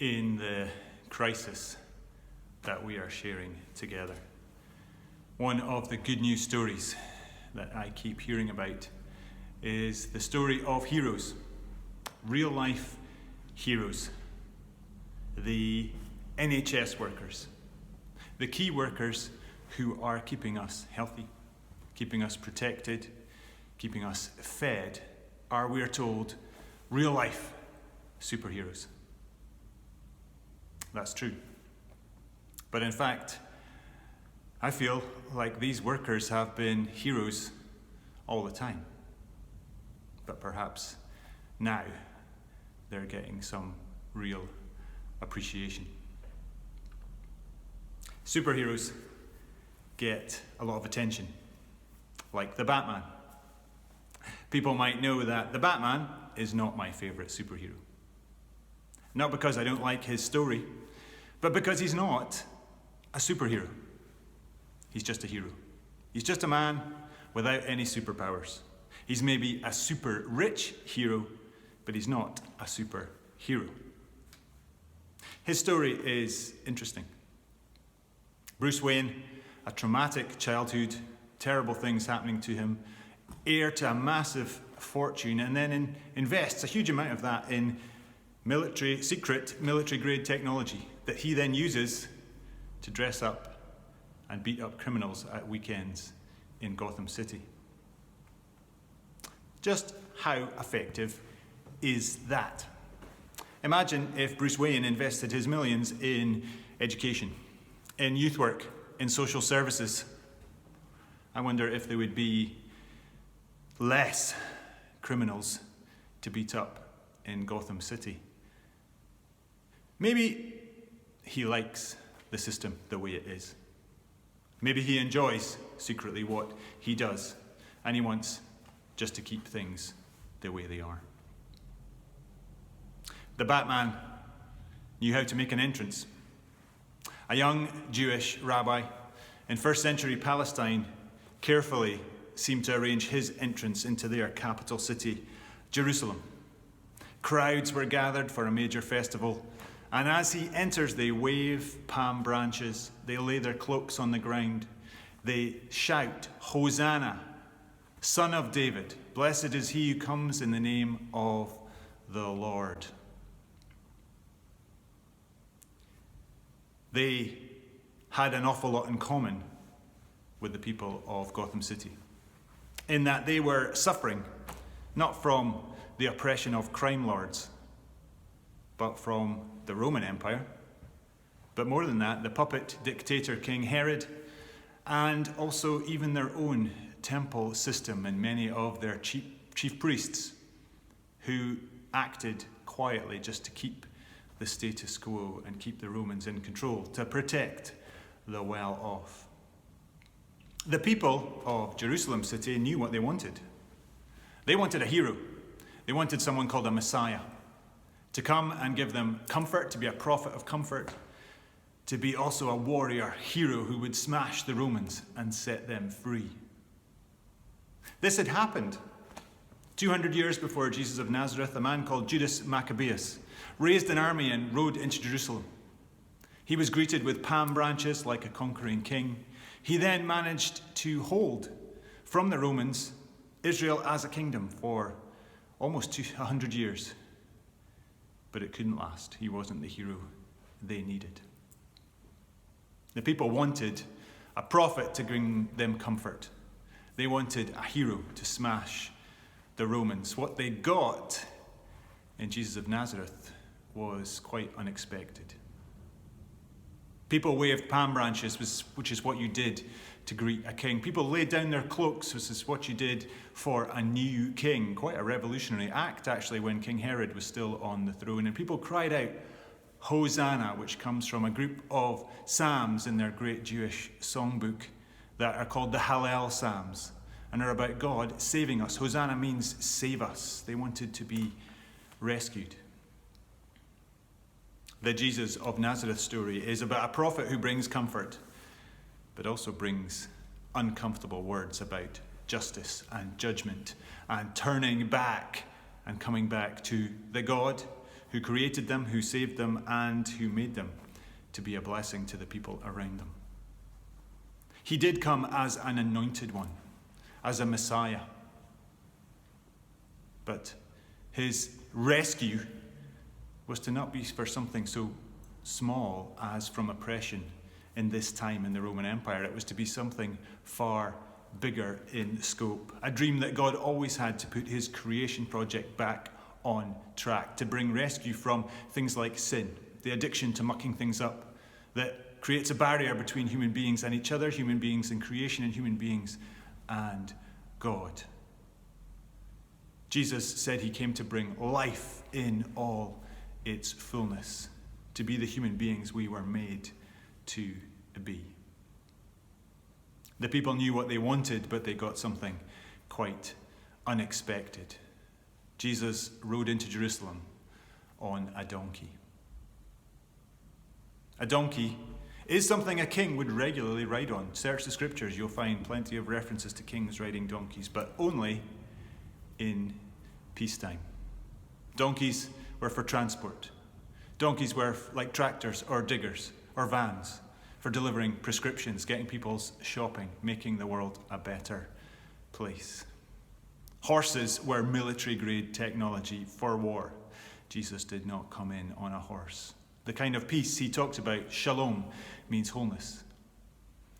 in the crisis that we are sharing together. One of the good news stories that I keep hearing about is the story of heroes, real life heroes, the NHS workers, the key workers who are keeping us healthy, keeping us protected, keeping us fed, are, we are told, real life superheroes. That's true. But in fact, I feel like these workers have been heroes all the time. But perhaps now they're getting some real appreciation. Superheroes get a lot of attention, like the Batman. People might know that the Batman is not my favourite superhero. Not because I don't like his story, but because he's not a superhero. He's just a hero. He's just a man without any superpowers. He's maybe a super rich hero, but he's not a superhero. His story is interesting. Bruce Wayne, a traumatic childhood, terrible things happening to him, heir to a massive fortune, and then invests a huge amount of that in secret military-grade technology that he then uses to dress up and beat up criminals at weekends in Gotham City. Just how effective is that? Imagine if Bruce Wayne invested his millions in education, in youth work, in social services. I wonder if there would be less criminals to beat up in Gotham City. Maybe he likes the system the way it is. Maybe he enjoys secretly what he does, and he wants just to keep things the way they are. The Batman knew how to make an entrance. A young Jewish rabbi in first century Palestine carefully seemed to arrange his entrance into their capital city, Jerusalem. Crowds were gathered for a major festival, and as he enters, they wave palm branches, they lay their cloaks on the ground, they shout, "Hosanna, Son of David, blessed is he who comes in the name of the Lord." They had an awful lot in common with the people of Gotham City, in that they were suffering not from the oppression of crime lords, but from the Roman Empire, but more than that, the puppet dictator King Herod, and also even their own temple system and many of their chief priests who acted quietly just to keep the status quo and keep the Romans in control, to protect the well-off. The people of Jerusalem city knew what they wanted. They wanted a hero. They wanted someone called a Messiah to come and give them comfort, to be a prophet of comfort, to be also a warrior hero who would smash the Romans and set them free. This had happened 200 years before Jesus of Nazareth. A man called Judas Maccabeus raised an army and rode into Jerusalem. He was greeted with palm branches like a conquering king. He then managed to hold from the Romans Israel as a kingdom for almost 100 years. But it couldn't last. He wasn't the hero they needed. The people wanted a prophet to bring them comfort. They wanted a hero to smash the Romans. What they got in Jesus of Nazareth was quite unexpected. People waved palm branches, which is what you did to greet a king. People laid down their cloaks, which is what you did for a new king. Quite a revolutionary act, actually, when King Herod was still on the throne. And people cried out, "Hosanna," which comes from a group of psalms in their great Jewish songbook that are called the Hallel Psalms and are about God saving us. Hosanna means save us. They wanted to be rescued. The Jesus of Nazareth story is about a prophet who brings comfort, but also brings uncomfortable words about justice and judgment and turning back and coming back to the God who created them, who saved them, and who made them to be a blessing to the people around them. He did come as an anointed one, as a Messiah. But his rescue was to not be for something so small as from oppression in this time in the Roman Empire. It was to be something far bigger in scope. A dream that God always had to put his creation project back on track, to bring rescue from things like sin, the addiction to mucking things up that creates a barrier between human beings and each other, human beings and creation, and human beings and God. Jesus said he came to bring life in all its fullness, to be the human beings we were made to be. The people knew what they wanted, but they got something quite unexpected. Jesus rode into Jerusalem on a donkey. A donkey is something a king would regularly ride on. Search the scriptures, you'll find plenty of references to kings riding donkeys, but only in peacetime. Donkeys were for transport. Donkeys were like tractors or diggers or vans for delivering prescriptions, getting people's shopping, making the world a better place. Horses were military-grade technology for war. Jesus did not come in on a horse. The kind of peace he talked about, shalom, means wholeness.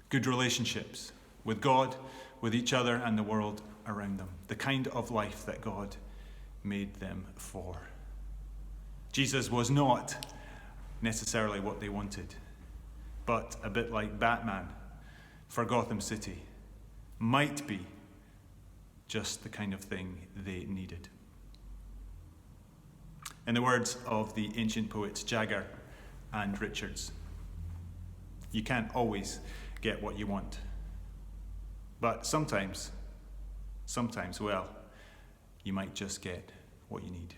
Good relationships with God, with each other, and the world around them. The kind of life that God made them for. Jesus was not necessarily what they wanted, but a bit like Batman for Gotham City, might be just the kind of thing they needed. In the words of the ancient poets Jagger and Richards, you can't always get what you want, but sometimes, well, you might just get what you need.